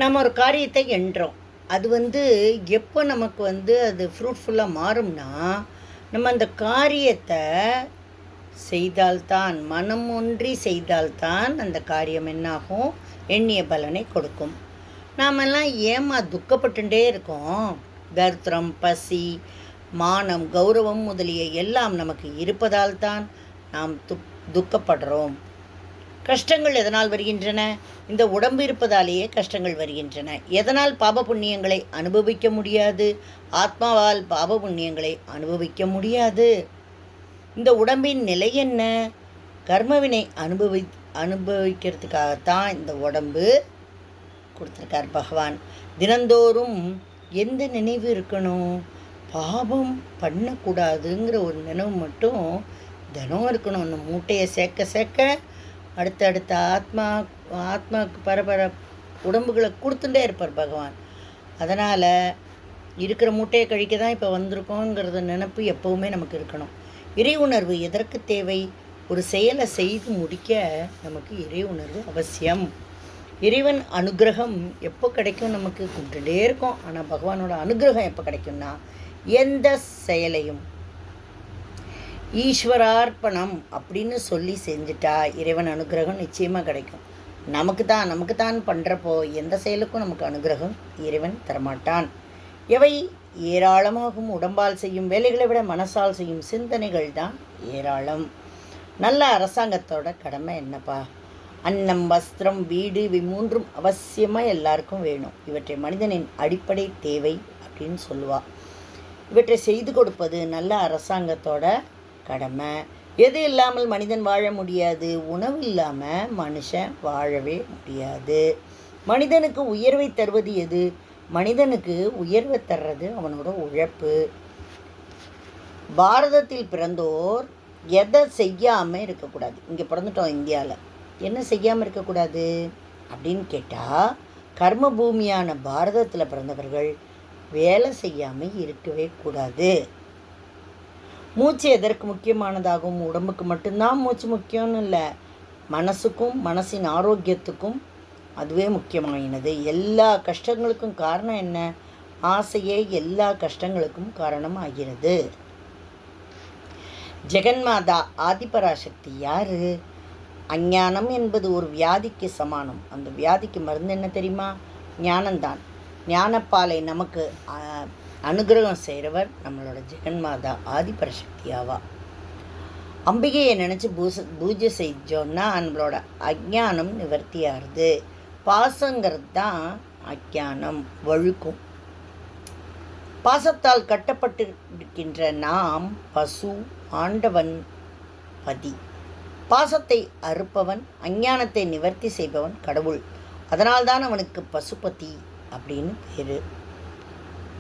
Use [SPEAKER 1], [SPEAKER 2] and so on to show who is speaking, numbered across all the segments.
[SPEAKER 1] நம்ம ஒரு காரியத்தை எண்றோம். அது எப்போ நமக்கு அது ஃப்ரூட்ஃபுல்லாக மாறும்னா, நம்ம அந்த காரியத்தை செய்தால்தான், மனம் ஒன்றி செய்தால்தான் அந்த காரியம் என்னாகும்? எண்ணிய பலனை கொடுக்கும். நாமெல்லாம் ஏமா துக்கப்பட்டுட்டே இருக்கோம்? தரித்திரம், பசி, மானம், கௌரவம் முதலிய எல்லாம் நமக்கு இருப்பதால் தான் நாம் துக்கப்படுறோம். கஷ்டங்கள் எதனால் வருகின்றன? இந்த உடம்பு இருப்பதாலேயே கஷ்டங்கள் வருகின்றன. எதனால் பாப புண்ணியங்களை அனுபவிக்க முடியாது? ஆத்மாவால் பாப புண்ணியங்களை அனுபவிக்க முடியாது. இந்த உடம்பின் நிலை என்ன? கர்மவினை அனுபவிக்கிறதுக்காகத்தான் இந்த உடம்பு கொடுத்துருக்கார் பகவான். தினந்தோறும் எந்த நினைவு இருக்கணும்? பாபம் பண்ணக்கூடாதுங்கிற ஒரு நினைவு மட்டும் தினம் இருக்கணும். அந்த மூட்டையை சேர்க்க சேர்க்க அடுத்தடுத்த ஆத்மாவுக்கு பரபர உடம்புகளை கொடுத்துட்டே இருப்பார் பகவான். அதனால் இருக்கிற மூட்டையை கழிக்க தான் இப்போ வந்திருக்கோங்கிறத நினப்பு எப்போவுமே நமக்கு இருக்கணும். இறை உணர்வு எதற்கு தேவை? ஒரு செயலை செய்து முடிக்க நமக்கு இறை உணர்வு அவசியம். இறைவன் அனுகிரகம் எப்போ கிடைக்கும்? நமக்கு கும்பிட்டுட்டே இருக்கோம். ஆனால் பகவானோட அனுகிரகம் எப்போ கிடைக்கும்னா, எந்த செயலையும் ஈஸ்வரார்ப்பணம் அப்படின்னு சொல்லி செஞ்சுட்டா இறைவன் அனுகிரகம் நிச்சயமாக கிடைக்கும். நமக்கு தான் பண்ணுறப்போ எந்த செயலுக்கும் நமக்கு அனுகிரகம் இறைவன் தரமாட்டான். எவை ஏராளமாகும் உடம்பால் செய்யும் வேலைகளை விட மனசால் செய்யும் சிந்தனைகள் தான் ஏராளம். நல்ல அரசாங்கத்தோட கடமை என்னப்பா? அன்னம், வஸ்திரம், வீடு, இவை மூன்றும் அவசியமாக எல்லாருக்கும் வேணும். இவற்றை மனிதனின் அடிப்படை தேவை அப்படின்னு சொல்லுவாள். இவற்றை செய்து கொடுப்பது நல்ல அரசாங்கத்தோட கடமை. எது இல்லாமல் மனிதன் வாழ முடியாது? உணவு இல்லாமல் மனுஷன் வாழவே முடியாது. மனிதனுக்கு உயர்வை தருவது எது? மனிதனுக்கு உயர்வை தர்றது அவனோட உழைப்பு. பாரதத்தில் பிறந்தோர் எதை செய்யாமல் இருக்கக்கூடாது? இங்கே பிறந்துட்டோம் இந்தியாவில், என்ன செய்யாமல் இருக்கக்கூடாது அப்படின்னு கேட்டால், கர்ம பூமியான பாரதத்தில் பிறந்தவர்கள் வேலை செய்யாமல் இருக்கவே கூடாது. மூச்சு எதற்கு முக்கியமானதாகும்? உடம்புக்கு மட்டும்தான் மூச்சு முக்கியம்னு இல்லை, மனசுக்கும் மனசின் ஆரோக்கியத்துக்கும் அதுவே முக்கியமானது. எல்லா கஷ்டங்களுக்கும் காரணம் என்ன? ஆசையே எல்லா கஷ்டங்களுக்கும் காரணம் ஆகிறது. ஜெகன்மாதா ஆதிபராசக்தி யாரு? அஞ்ஞானம் என்பது ஒரு வியாதிக்கு சமானம். அந்த வியாதிக்கு மருந்து என்ன தெரியுமா? ஞானம்தான். ஞானப்பாலை நமக்கு அனுகிரகம் செய்கிறவர் நம்மளோட ஜெகன்மாதா ஆதிபராசக்தி ஆவா. அம்பிகையை நினச்சி பூஜை செஞ்சோன்னா நம்மளோட அஜ்ஞானம் நிவர்த்தியாகுது. பாசங்கிறது தான் அஜ்ஞானம் வழுக்கும். பாசத்தால் கட்டப்பட்டிருக்கின்ற நாம் பசு, ஆண்டவன் பதி. பாசத்தை அறுப்பவன், அஞ்ஞானத்தை நிவர்த்தி செய்பவன் கடவுள். அதனால்தான் அவனுக்கு பசுபதி அப்படின்னு பேர்.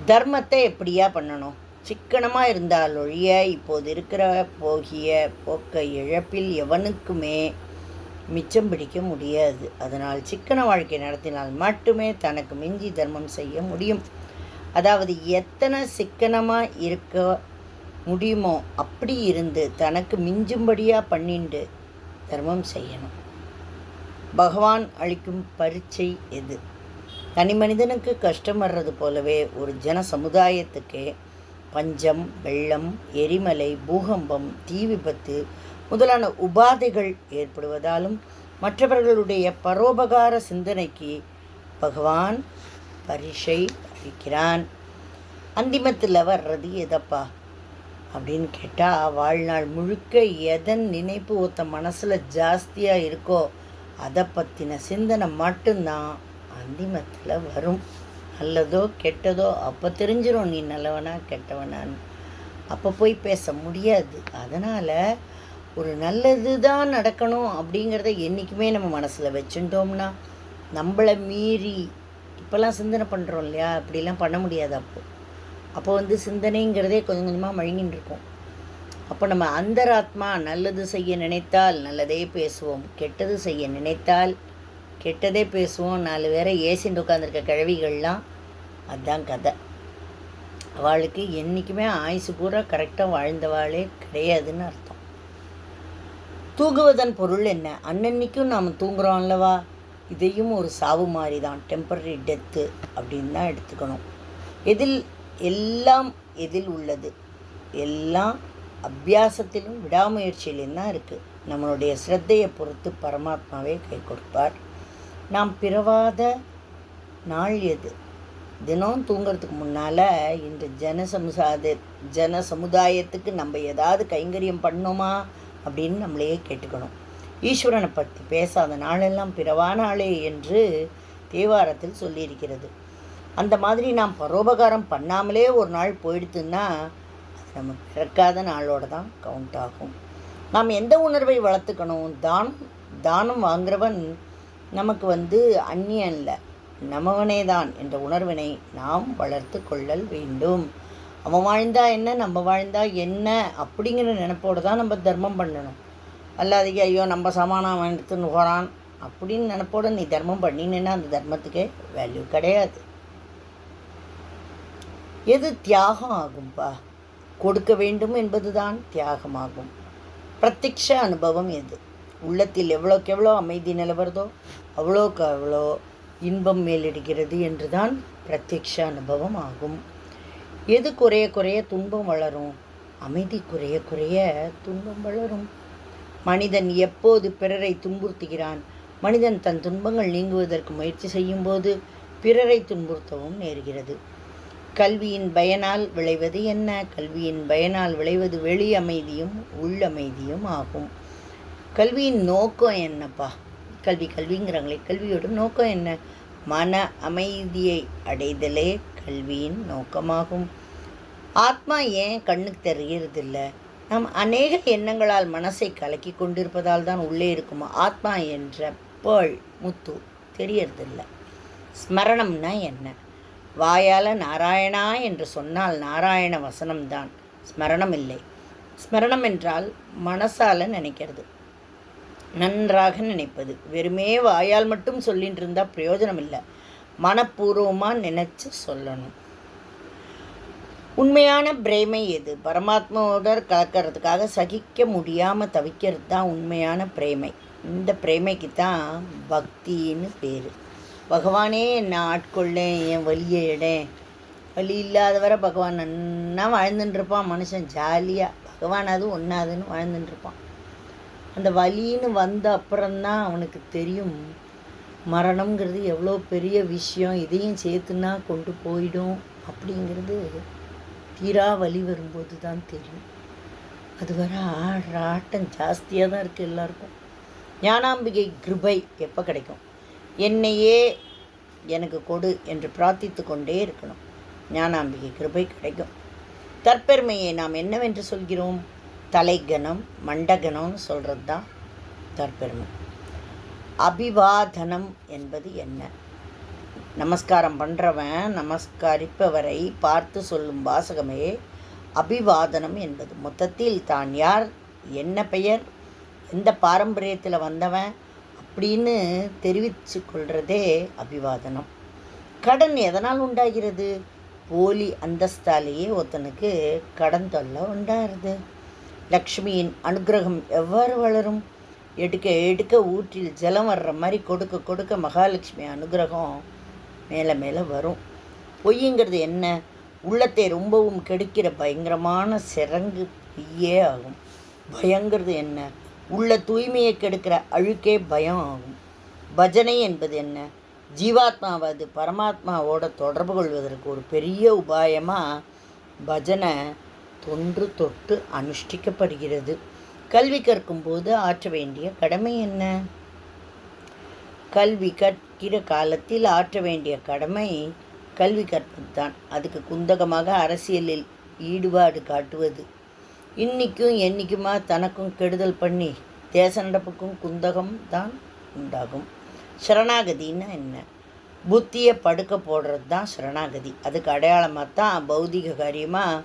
[SPEAKER 1] தர்மத்தை எப்படியா பண்ணணும்? சிக்கனமாக இருந்தால் ஒழிய இப்போது இருக்கிற போக்க இழப்பில் எவனுக்குமே மிச்சம் பிடிக்க முடியாது. அதனால் சிக்கன வாழ்க்கை நடத்தினால் மட்டுமே தனக்கு மிஞ்சி தர்மம் செய்ய முடியும். அதாவது எத்தனை சிக்கனமாக இருக்க முடியுமோ அப்படி இருந்து தனக்கு மிஞ்சும்படியாக பண்ணிண்டு தர்மம் செய்யணும். பகவான் அளிக்கும் பரீட்சை எது? தனி மனிதனுக்கு கஷ்டம் வர்றது போலவே ஒரு ஜன சமுதாயத்துக்கே பஞ்சம், வெள்ளம், எரிமலை, பூகம்பம், தீ விபத்து முதலான உபாதைகள் ஏற்படுவதாலும் மற்றவர்களுடைய பரோபகார சிந்தனைக்கு பகவான் பரீட்சை அளிக்கிறான். அந்திமத்தில் வர்றது எதப்பா அப்படின்னு கேட்டால், வாழ்நாள் முழுக்க எதன் நினைப்பு ஒருத்த மனசில் ஜாஸ்தியாக இருக்கோ அதை பற்றின சிந்தனை மட்டும்தான் அந்திமத்தில் வரும். நல்லதோ கெட்டதோ அப்போ தெரிஞ்சிடும் நீ நல்லவனா கெட்டவனான்னு. அப்போ போய் பேச முடியாது. அதனால் ஒரு நல்லது தான் நடக்கணும் அப்படிங்கிறத என்றைக்குமே நம்ம மனசில் வச்சுட்டோம்னா நம்மளை மீறி இப்போல்லாம் சிந்தனை பண்ணுறோம் இல்லையா, அப்படிலாம் பண்ண முடியாது. அப்போ சிந்தனைங்கிறதே கொஞ்சம் கொஞ்சமாக மழுங்கின்னு இருக்கும். அப்போ நம்ம அந்தராத்மா நல்லது செய்ய நினைத்தால் நல்லதே பேசுவோம், கெட்டது செய்ய நினைத்தால் கெட்டதே பேசுவோம். 4 பேரை ஏசின்னு உட்காந்துருக்க கிழவிகள்லாம் அதுதான் கதை. அவளுக்கு என்றைக்குமே ஆயுசு பூரா கரெக்டாக வாழ்ந்தவாளே கிடையாதுன்னு அர்த்தம். தூங்குவதன் பொருள் என்ன? அன்னன்னைக்கும் நாம் தூங்குறோம் அல்லவா? இதையும் ஒரு சாவு மாதிரி தான், டெம்பரரி டெத்து அப்படின்னு தான் எடுத்துக்கணும். எதில் உள்ளது? எல்லாம் அபியாசத்திலும் விடாமுயற்சியிலும் தான் இருக்குது. நம்மளுடைய ஸ்ரத்தையை பொறுத்து பரமாத்மாவே கை கொடுப்பார். நாம் பிறவாத நாள் எது? தினம் தூங்கிறதுக்கு முன்னால் இந்த ஜன சமுதாயத்துக்கு நம்ம ஏதாவது கைங்கரியம் பண்ணோமா அப்படின்னு நம்மளையே கேட்டுக்கணும். ஈஸ்வரனை பற்றி பேசாத நாளெல்லாம் பிறவா நாளே என்று தேவாரத்தில் சொல்லியிருக்கிறது. அந்த மாதிரி நாம் பரோபகாரம் பண்ணாமலே ஒரு நாள் போயிடுத்துன்னா அது நம்ம பிறக்காத நாளோடு தான் கவுண்ட் ஆகும். நாம் எந்த உணர்வை வளர்த்துக்கணும்? தானம் வாங்குறவன் நமக்கு அந்நியன் இல்லை, நம்மவனே தான் என்ற உணர்வினை நாம் வளர்த்து கொள்ளல் வேண்டும். அவன் வாழ்ந்தா என்ன, நம்ம வாழ்ந்தா என்ன அப்படிங்கிற நினைப்போடு தான் நம்ம தர்மம் பண்ணணும். அல்லாதீங்க ஐயோ நம்ம சமானம் அவன் எடுத்துன்னு போகிறான் அப்படின்னு நினைப்போட நீ தர்மம் பண்ணினேன்னா அந்த தர்மத்துக்கே வேல்யூ கிடையாது. எது தியாகம் ஆகும்பா? கொடுக்க வேண்டும் என்பது தான் தியாகமாகும். பிரத்யக்ஷ அனுபவம் எது? உள்ளத்தில் எவ்வளோக்கு எவ்வளோ அமைதி நிலவரதோ அவ்வளோக்கு அவ்வளோ இன்பம் மேலிடுகிறது என்று தான் பிரத்யக்ஷ அனுபவம் ஆகும். எது குறைய குறைய துன்பம் வளரும்? அமைதி குறைய குறைய துன்பம் வளரும். மனிதன் எப்போது பிறரை துன்புறுத்துகிறான்? மனிதன் தன் துன்பங்கள் நீங்குவதற்கு முயற்சி செய்யும்போது பிறரை துன்புறுத்தவும் நேர்கிறது. கல்வியின் பயனால் விளைவது என்ன? கல்வியின் பயனால் விளைவது வெளி அமைதியும் உள்ளமைதியும் ஆகும். கல்வியின் நோக்கம் என்னப்பா? கல்விங்கிறாங்களே, கல்வியோட நோக்கம் என்ன? மன அமைதியை அடைதலே கல்வியின் நோக்கமாகும். ஆத்மா ஏன் கண்ணுக்கு தெரியறதில்ல? நாம் அநேக எண்ணங்களால் மனசை கலக்கி கொண்டிருப்பதால் தான் உள்ளே இருக்குமா ஆத்மா என்ற பேள் முத்து தெரியறதில்ல. ஸ்மரணம்னா என்ன? வாயால் நாராயணா என்று சொன்னால் நாராயண வசனம்தான், ஸ்மரணம் இல்லை. ஸ்மரணம் என்றால் மனசால் நினைக்கிறது, நன்றாக நினைப்பது. வெறுமே வாயால் மட்டும் சொல்லிட்டு இருந்தால் பிரயோஜனம் இல்லை, மனப்பூர்வமாக நினச்சி சொல்லணும். உண்மையான பிரேமை எது? பரமாத்மாவோட கலக்கிறதுக்காக சகிக்க முடியாமல் தவிக்கிறது தான் உண்மையான பிரேமை. இந்த பிரேமைக்கு தான் பக்தின்னு பேர். பகவானே என்னை ஆட்கொள்ளேன், என் வலியை இடம். வலி இல்லாதவரை பகவான் நன்னா வாழ்ந்துட்டுருப்பான். மனுஷன் ஜாலியாக பகவான் அது ஒன்றாதுன்னு வாழ்ந்துட்டுருப்பான். அந்த வலின்னு வந்த அப்புறம்தான் அவனுக்கு தெரியும் மரணம்ங்கிறது எவ்வளோ பெரிய விஷயம், இதையும் சேர்த்துனா கொண்டு போயிடும் அப்படிங்கிறது தீரா வலி வரும்போது தான் தெரியும். அது வர ஆடுற ஆட்டம் ஜாஸ்தியாக தான் இருக்குது எல்லாருக்கும். ஞானாம்பிகை கிருபை எப்போ கிடைக்கும்? என்னையே எனக்கு கொடு என்று பிரார்த்தித்து கொண்டே இருக்கணும். ஞானாம்பிகை கிருபை கிடைக்கும். தற்பெருமையை நாம் என்னவென்று சொல்கிறோம்? தலைகணம் மண்டகணம்னு சொல்கிறது தான் தற்பெருமை. அபிவாதனம் என்பது என்ன? நமஸ்காரம் பண்ணுறவன் நமஸ்கரிப்பவரை பார்த்து சொல்லும் வாசகமே அபிவாதனம் என்பது. மொத்தத்தில் தான் யார், என்ன பெயர், எந்த பாரம்பரியத்தில் வந்தவன் அப்படின்னு தெரிவித்து கொள்கிறதே அபிவாதனம். கடன் எதனால் உண்டாகிறது? போலி அந்தஸ்தாலேயே ஒருத்தனுக்கு கடன் தொல்லை உண்டாகிறது. லக்ஷ்மியின் அனுகிரகம் எவ்வாறு வளரும்? எடுக்க எடுக்க ஊற்றில் ஜலம் வர்ற மாதிரி கொடுக்க கொடுக்க மகாலட்சுமி அனுகிரகம் மேலே மேலே வரும். பொய்யுங்கிறது என்ன? உள்ளத்தை ரொம்பவும் கெடுக்கிற பயங்கரமான சிறங்கு பொய்யே ஆகும். பயங்கிறது என்ன? உள்ள தூய்மையை கெடுக்கிற அழுக்கே பயம் ஆகும். பஜனை என்பது என்ன? ஜீவாத்மாவது பரமாத்மாவோட தொடர்பு கொள்வதற்கு ஒரு பெரிய உபாயமாக பஜனை தொன்று தொட்டு அனுஷ்டிக்கப்படுகிறது. கல்வி கற்கும்போது ஆற்ற வேண்டிய கடமை என்ன? கல்வி கற்கிற காலத்தில் ஆற்ற வேண்டிய கடமை கல்வி கற்பது தான். அதுக்கு குந்தகமாக அரசியலில் ஈடுபாடு காட்டுவது, இன்னைக்கும் என்றைக்குமா தனக்கும் கெடுதல் பண்ணி தேச நடப்புக்கும் குந்தகம் தான் உண்டாகும். சரணாகதின்னா என்ன? புத்தியை படுக்க போடுறது தான் சரணாகதி. அதுக்கு அடையாளமாக தான் பௌதிக காரியமாக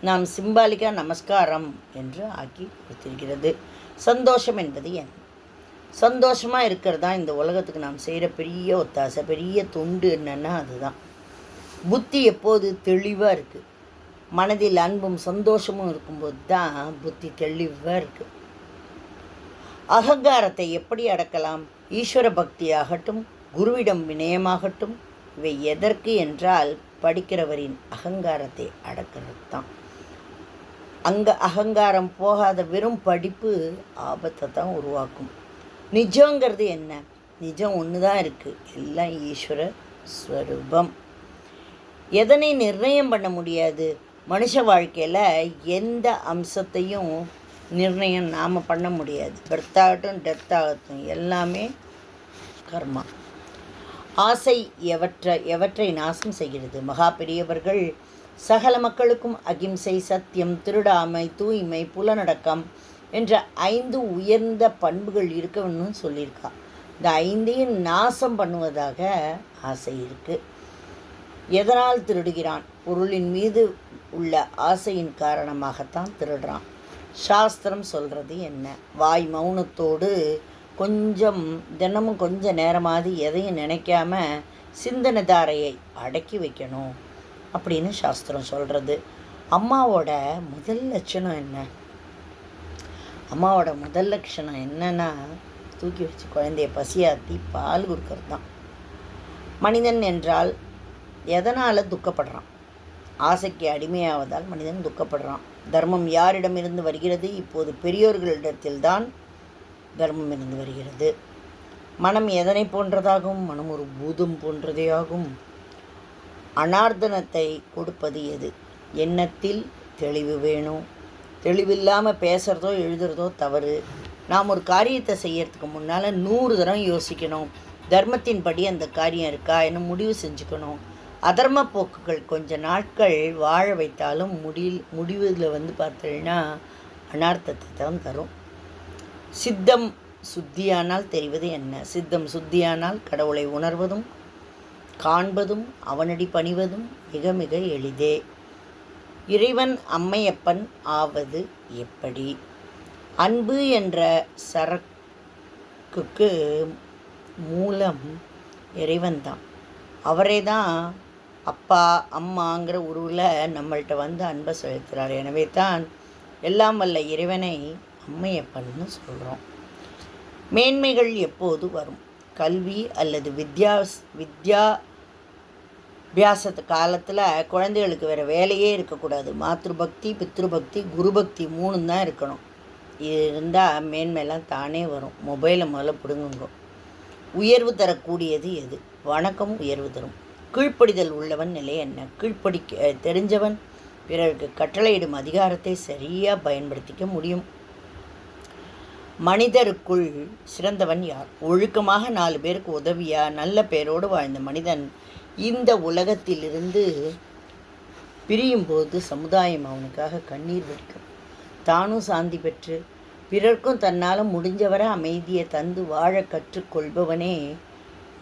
[SPEAKER 1] நாம் சிம்பாலிக்காக நமஸ்காரம் என்று ஆக்கி கொடுத்திருக்கிறது. சந்தோஷம் என்பது என்ன? சந்தோஷமாக இருக்கிறது தான் இந்த உலகத்துக்கு நாம் செய்கிற பெரிய ஒத்தாசை, பெரிய தொண்டு என்னென்னா அதுதான். புத்தி எப்போது தெளிவாக இருக்குது, மனதில் அன்பும் சந்தோஷமும் இருக்கும்போது தான் புத்தி தெளிவாக இருக்குது. அகங்காரத்தை எப்படி அடக்கலாம்? ஈஸ்வர பக்தியாகட்டும், குருவிடம் வினயமாகட்டும், இவை எதற்கு என்றால் படிக்கிறவரின் அகங்காரத்தை அடக்கிறது தான். அகங்காரம் போகாத வெறும் படிப்பு ஆபத்தை தான் உருவாக்கும். நிஜங்கிறது என்ன? நிஜம் ஒன்று தான் இருக்குது, எல்லாம் ஈஸ்வர ஸ்வரூபம். எதனை நிர்ணயம் பண்ண முடியாது. மனுஷ வாழ்க்கையில் எந்த அம்சத்தையும் நிர்ணயம் நாம் பண்ண முடியாது. பர்த் ஆகட்டும், டெத் ஆகட்டும், எல்லாமே கர்மா. ஆசை எவற்றை நாசம் செய்கிறது. மகா பெரியவர்கள் சகல மக்களுக்கும் அகிம்சை, சத்தியம், திருடாமை, தூய்மை, புலனடக்கம் என்ற 5 உயர்ந்த பண்புகள் இருக்கணும்னு சொல்லியிருக்கா. இந்த 5ஐயும் நாசம் பண்ணுவதாக ஆசை இருக்குது. எதனால் திருடுகிறான்? பொருளின் மீது உள்ள ஆசையின் காரணமாகத்தான் திருடுறான். சாஸ்திரம் சொல்கிறது என்ன? வாய் மௌனத்தோடு தினமும் கொஞ்சம் நேரமாவது எதையும் நினைக்காம சிந்தனை தாரையை அடக்கி வைக்கணும் அப்படின்னு சாஸ்திரம் சொல்கிறது. அம்மாவோட முதல் லட்சணம் என்ன? அம்மாவோட முதல் லட்சணம் என்னன்னா, தூக்கி வச்சு குழந்தைய பசியாற்றி பால் கொடுக்கறது தான். மனிதன் என்றால் எதனால் துக்கப்படுறான்? ஆசைக்கு அடிமையாவதால் மனிதன் துக்கப்படுறான். தர்மம் யாரிடமிருந்து வருகிறது? இப்போது பெரியோர்களிடத்தில்தான் தர்மம் இருந்து வருகிறது. மனம் எதனை போன்றதாகும்? மனம் ஒரு பூதம் போன்றதே ஆகும். அனார்த்தனத்தை கொடுப்பது எது? எண்ணத்தில் தெளிவு வேணும். தெளிவில்லாமல் பேசுகிறதோ எழுதுறதோ தவறு. நாம் ஒரு காரியத்தை செய்யறதுக்கு முன்னால் 100 தரம் யோசிக்கணும். தர்மத்தின்படி அந்த காரியம் இருக்கா என்ன முடிவு செஞ்சுக்கணும். அதர்ம போக்குகள் கொஞ்ச நாட்கள் வாழ வைத்தாலும் முடிவில் பார்த்தீங்கன்னா அனார்த்தத்தை தான் தரும். சித்தம் சுத்தியானால் தெரிவது என்ன? சித்தம் சுத்தியானால் கடவுளை உணர்வதும் காண்பதும் அவனடி பணிவதும் மிக மிக எளிதே. இறைவன் அம்மையப்பன் ஆவது எப்படி? அன்பு என்ற சரக்குக்கு மூலம் இறைவன் தான். அவரே தான் அப்பா அம்மாங்கிற உருவில் நம்மள்கிட்ட வந்து அன்பை செலுத்துகிறார். எனவே தான் எல்லாம் வல்ல இறைவனை அம்மையப்பன்னு சொல்கிறோம். மேன்மைகள் எப்போது வரும்? கல்வி அல்லது வித்யாபியாசத்து காலத்தில் குழந்தைகளுக்கு வேறு வேலையே இருக்கக்கூடாது. மாத்ருபக்தி, பித்ருபக்தி, குருபக்தி 3 தான் இருக்கணும். இது இருந்தால் மேன்மையெல்லாம் தானே வரும். மொபைலை முதல்ல பிடுங்குங்க. உயர்வு தரக்கூடியது எது? வணக்கம் உயர்வு தரும். கீழ்ப்படிதல் உள்ளவன் நிலை என்ன? கீழ்ப்படிக்க தெரிஞ்சவன் பிறருக்கு கட்டளையிடும் அதிகாரத்தை சரியாக பயன்படுத்திக்க முடியும். மனிதருக்குள் சிறந்தவன் யார்? ஒழுக்கமாக 4 பேருக்கு உதவியா நல்ல பேரோடு வாழ்ந்த மனிதன் இந்த உலகத்திலிருந்து பிரியும்போது சமுதாயம் அவனுக்காக கண்ணீர் வடிக்கும். தானும் சாந்தி பெற்று பிறர்க்கும் தன்னால் முடிஞ்சவரை அமைதியை தந்து வாழ கற்றுக்கொள்பவனே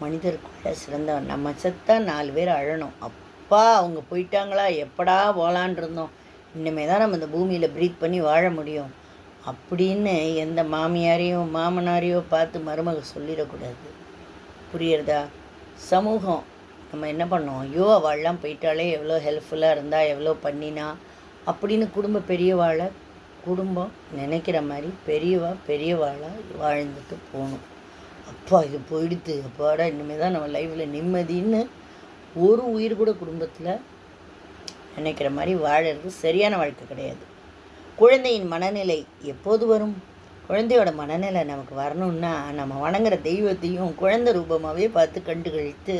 [SPEAKER 1] மனிதருக்குள்ள சிறந்தவன். நம்ம செத்தா 4 பேர் அழணும். அப்பா அவங்க போயிட்டாங்களா, எப்படா போகலான் இருந்தோம், இனிமே தான் நம்ம இந்த பூமியில் ப்ரீத் பண்ணி வாழ முடியும் அப்படின்னு எந்த மாமியாரையும் மாமனாரையோ பார்த்து மருமக சொல்லிடக்கூடாது. புரியுறதா? சமூகம் நம்ம என்ன பண்ணோம்? ஐயோ அவள்லாம் போயிட்டாலே, எவ்வளோ ஹெல்ப்ஃபுல்லாக இருந்தால், எவ்வளோ பண்ணினா அப்படின்னு குடும்பம் நினைக்கிற மாதிரி பெரியவாளாக வாழ்ந்துட்டு போகணும். அப்பா இது போயிடுத்து, அப்பாடா இனிமேல் தான் நம்ம லைஃப்பில் நிம்மதின்னு ஒரு உயிர் கூட குடும்பத்தில் நினைக்கிற மாதிரி வாழறது சரியான வாழ்க்கை கிடையாது. குழந்தையின் மனநிலை எப்போது வரும்? குழந்தையோட மனநிலை நமக்கு வரணும்னா நம்ம வணங்குற தெய்வத்தையும் குழந்தை ரூபமாகவே பார்த்து கண்டு கழித்து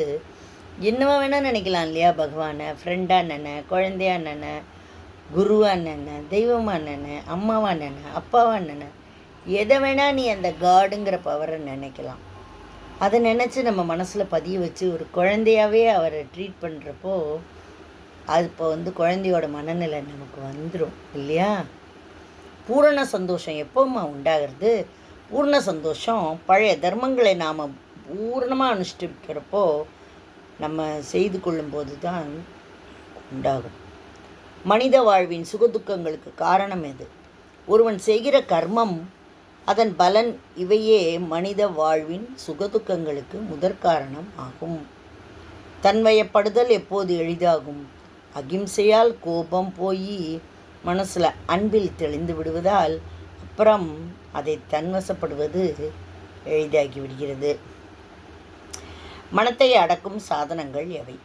[SPEAKER 1] என்னவா வேணால் நினைக்கலாம் இல்லையா? பகவானை ஃப்ரெண்டாக நினை, குழந்தையா நினை, குருவா நினை, தெய்வமாக நினை, அம்மாவா நினை, அப்பாவா நினை, எதை வேணால் நீ அந்த காடுங்கிற பவரை நினைக்கலாம். அதை நினச்சி நம்ம மனசில் பதிய வச்சு ஒரு குழந்தையாகவே அவரை ட்ரீட் பண்ணுறப்போ அது இப்போ குழந்தையோட மனநிலை நமக்கு வந்துடும் இல்லையா? பூரண சந்தோஷம் எப்போவுமா உண்டாகிறது? பூர்ண சந்தோஷம் பழைய தர்மங்களை நாம் பூரணமாக அனுஷ்டிக்கிறப்போ நம்ம செய்து கொள்ளும்போது தான் உண்டாகும். மனித வாழ்வின் சுகதுக்கங்களுக்கு காரணம் எது? ஒருவன் செய்கிற கர்மம், அதன் பலன், இவையே மனித வாழ்வின் சுகதுக்கங்களுக்கு முதற்காரணம் ஆகும். தன்வயப்படுதல் எப்போது எளிதாகும்? அகிம்சையால் கோபம் போய் மனசில் அன்பில் தெளிந்து விடுவதால் அப்புறம் அதை தன்வசப்படுவது எளிதாக்கி விடுகிறது. மனத்தை அடக்கும் சாதனங்கள் எவை?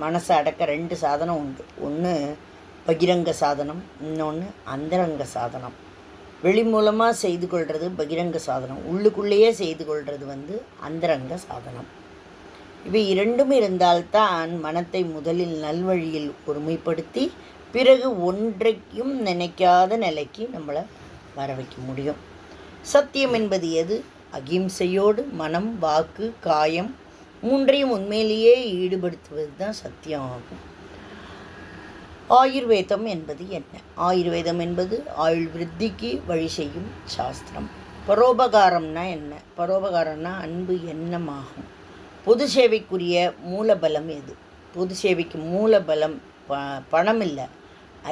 [SPEAKER 1] மனசை அடக்க 2 சாதனம் உண்டு. ஒன்று பகிரங்க சாதனம், இன்னொன்று அந்தரங்க சாதனம். வெளி மூலமாக செய்து கொள்வது பகிரங்க சாதனம், உள்ளுக்குள்ளேயே செய்து கொள்வது அந்தரங்க சாதனம். இவை 2ம் இருந்தால்தான் மனத்தை முதலில் நல்வழியில் ஒருமைப்படுத்தி பிறகு ஒன்றையும் நினைக்காத நிலைக்கு நம்மளை வர வைக்க முடியும். சத்தியம் என்பது எது? அகிம்சையோடு மனம், வாக்கு, காயம் 3ஐயும் உண்மையிலேயே ஈடுபடுத்துவது தான் சத்தியம் ஆகும். ஆயுர்வேதம் என்பது என்ன? ஆயுர்வேதம் என்பது ஆயுள் விருத்திக்கு வழி செய்யும் சாஸ்திரம். பரோபகாரம்னா என்ன? பரோபகாரம்னா அன்பு எண்ணமாகும். பொது சேவைக்குரிய மூலபலம் எது? பொது சேவைக்கு மூலபலம் பணம் இல்லை,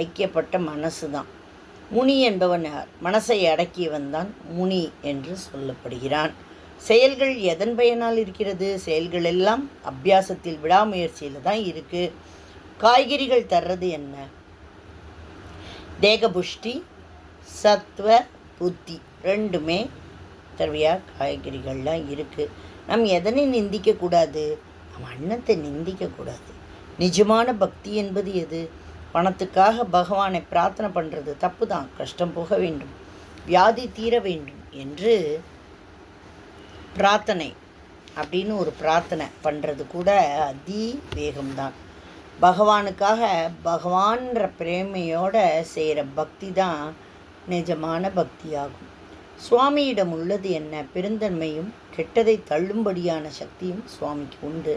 [SPEAKER 1] ஐக்கியப்பட்ட மனசு தான். முனி என்பவன் யார்? மனசை அடக்கியவன் தான் முனி என்று சொல்லப்படுகிறான். செயல்கள் எதன் பயனால் இருக்கிறது? செயல்கள் எல்லாம் அபியாசத்தில், விடாமுயற்சியில் தான் இருக்குது. காய்கறிகள் தர்றது என்ன? தேகபுஷ்டி, சத்வ, புத்தி 2மே தருவியா காய்கறிகள்லாம் இருக்குது. நம்ம எதனை நிந்திக்கக்கூடாது? நம்ம அன்னத்தை நிந்திக்கக்கூடாது. நிஜமான பக்தி என்பது எது? பணத்துக்காக பகவானை பிரார்த்தனை பண்ணுறது தப்பு தான். கஷ்டம் போக வேண்டும், வியாதி தீர வேண்டும் என்று பிரார்த்தனை அப்படின்னு ஒரு பிரார்த்தனை பண்ணுறது கூட அதி வேகம்தான். பகவானுக்காக பகவான்ற பிரேமையோட செய்கிற பக்தி தான் நிஜமான பக்தியாகும். சுவாமியிடம் உள்ளது என்ன? பெருந்தன்மையும் கெட்டதை தள்ளும்படியான சக்தியும் சுவாமிக்கு உண்டு.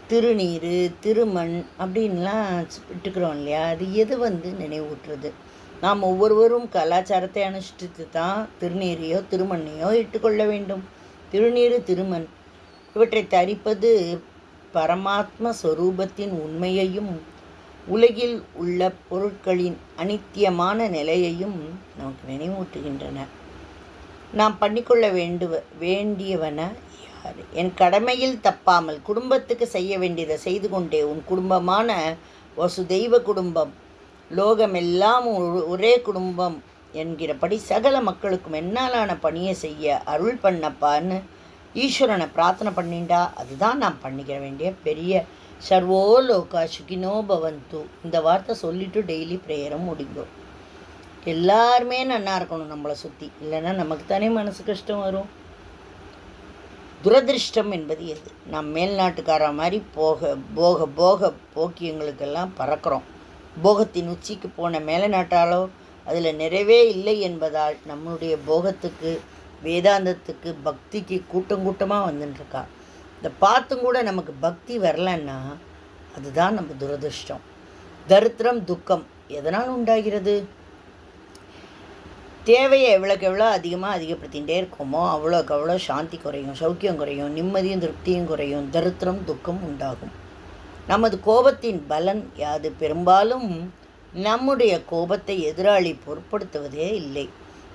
[SPEAKER 1] திருநீர், திருமண் அப்படின்லாம் விட்டுக்கிறோம் இல்லையா? அது எது நினைவூட்டுறது? நாம் ஒவ்வொருவரும் கலாச்சாரத்தை அனுஷ்டித்து தான் திருநீரையோ திருமண்ணையோ இட்டுக்கொள்ள வேண்டும். திருநீர், திருமண் இவற்றை தரிப்பது பரமாத்ம ஸ்வரூபத்தின் உண்மையையும் உலகில் உள்ள பொருட்களின் அனித்தியமான நிலையையும் நமக்கு நினைவூட்டுகின்றன. நாம் பண்ணிக்கொள்ள வேண்டியவன யார்? என் கடமையில் தப்பாமல் குடும்பத்துக்கு செய்ய வேண்டியதை செய்து கொண்டே உன் குடும்பமான வசுதெய்வ குடும்பம், லோகமெல்லாம் ஒரே குடும்பம் என்கிறபடி சகல மக்களுக்கும் என்னாலான பணியை செய்ய அருள் பண்ணப்பான்னு ஈஸ்வரனை பிரார்த்தனை பண்ணிண்டா அதுதான் நாம் பண்ணிக்க வேண்டிய பெரிய சர்வோ லோகா சுகினோ பவந்து. இந்த வார்த்தை சொல்லிவிட்டு டெய்லி ப்ரேயரும் முடிக்கும். எல்லாருமே நல்லா இருக்கணும் நம்மளை சுற்றி, இல்லைன்னா நமக்கு தானே மனசு கஷ்டம் வரும். துரதிருஷ்டம் என்பது எது? நாம் மேல்நாட்டுக்கார மாதிரி போக போக்கியங்களுக்கெல்லாம் பறக்கிறோம். போகத்தின் உச்சிக்கு போன மேலநாட்டாலோ அதில் நிறைவே இல்லை என்பதால் நம்மளுடைய போகத்துக்கு, வேதாந்தத்துக்கு, பக்திக்கு கூட்டமாக வந்துட்டுருக்கா. இதை பார்த்தும் கூட நமக்கு பக்தி வரலன்னா அதுதான் நம்ம துரதிருஷ்டம். தரித்திரம், துக்கம் எதனால் உண்டாகிறது? தேவையை எவ்வளோக்கு அதிகப்படுத்திகிட்டே இருக்கோமோ அவ்வளோக்கு அவ்வளோ சாந்தி குறையும், சௌக்கியம் குறையும், நிம்மதியும் திருப்தியும் குறையும், தரித்திரம், துக்கம் உண்டாகும். நமது கோபத்தின் பலன் யாது? பெரும்பாலும் நம்முடைய கோபத்தை எதிராளி பொருட்படுத்துவதே இல்லை.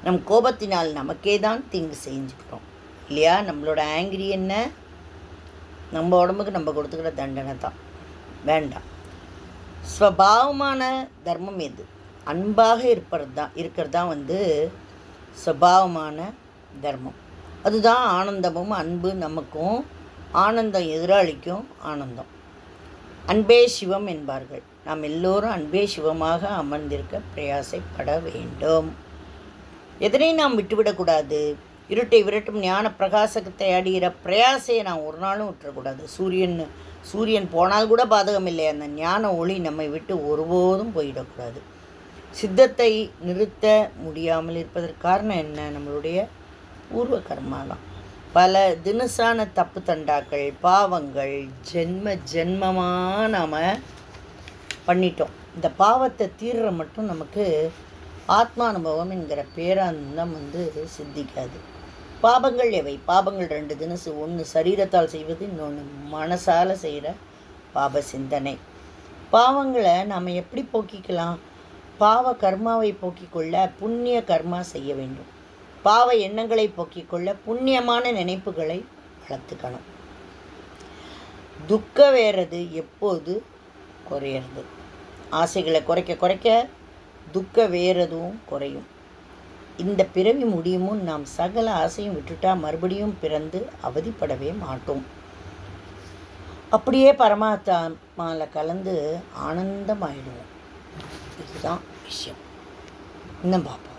[SPEAKER 1] நம் கோபத்தினால் நமக்கே தான் தீங்கு செஞ்சுக்கிறோம் இல்லையா? நம்மளோட ஆங்கிரி என்ன? நம்ம உடம்புக்கு நம்ம கொடுத்துக்கிற தண்டனை தான். வேண்டாம். ஸ்வபாவமான தர்மம் எது? அன்பாக இருக்கிறது தான் ஸ்வபாவமான தர்மம். அதுதான் ஆனந்தமும். அன்பு நமக்கும் ஆனந்தம், எதிராளிக்கும் ஆனந்தம். அன்பே சிவம் என்பார்கள். நாம் எல்லோரும் அன்பே சிவமாக அமர்ந்திருக்க பிரயாசைப்பட வேண்டும். எதனையும் நாம் விட்டுவிடக்கூடாது. இருட்டை விரட்டும் ஞான பிரகாசத்தை அடைகிற பிரயாசையை நாம் ஒரு நாளும் விட்டுறக்கூடாது. சூரியன் போனால் கூட பாதகம் இல்லை. அந்த ஞான ஒளி நம்மை விட்டு ஒருபோதும் போயிடக்கூடாது. சித்தத்தை நிறுத்த முடியாமல் இருப்பதற்கு காரணம் என்ன? நம்மளுடைய பூர்வ கர்மாலாம். பல தினசான தப்பு தண்டாக்கள், பாவங்கள் ஜென்மமாக நாம் பண்ணிட்டோம். இந்த பாவத்தை தீர்ற மட்டும் நமக்கு ஆத்மானுபவம் என்கிற பேரானந்தம் சித்திக்காது. பாபங்கள் எவை? பாபங்கள் 2 தினசு. ஒன்று சரீரத்தால் செய்வது, இன்னொன்று மனசால் செய்கிற பாப சிந்தனை. பாவங்களை நாம் எப்படி போக்கிக்கலாம்? பாவ கர்மாவை போக்கிக்கொள்ள புண்ணிய கர்மா செய்ய வேண்டும். பாவ எண்ணங்களை போக்கிக்கொள்ள புண்ணியமான நினைப்புகளை வளர்த்துக்கணும். துக்க வேறது எப்போது குறையிறது? ஆசைகளை குறைக்க துக்க வேறதும் குறையும். இந்த பிறவி முடியுமுன் நாம் சகல ஆசையும் விட்டுட்டா மறுபடியும் பிறந்து அவதிப்படவே மாட்டோம். அப்படியே பரமாத்மாவில் கலந்து ஆனந்தமாயிடுவோம். இதுதான் விஷயம். இன்னும் பார்ப்போம்.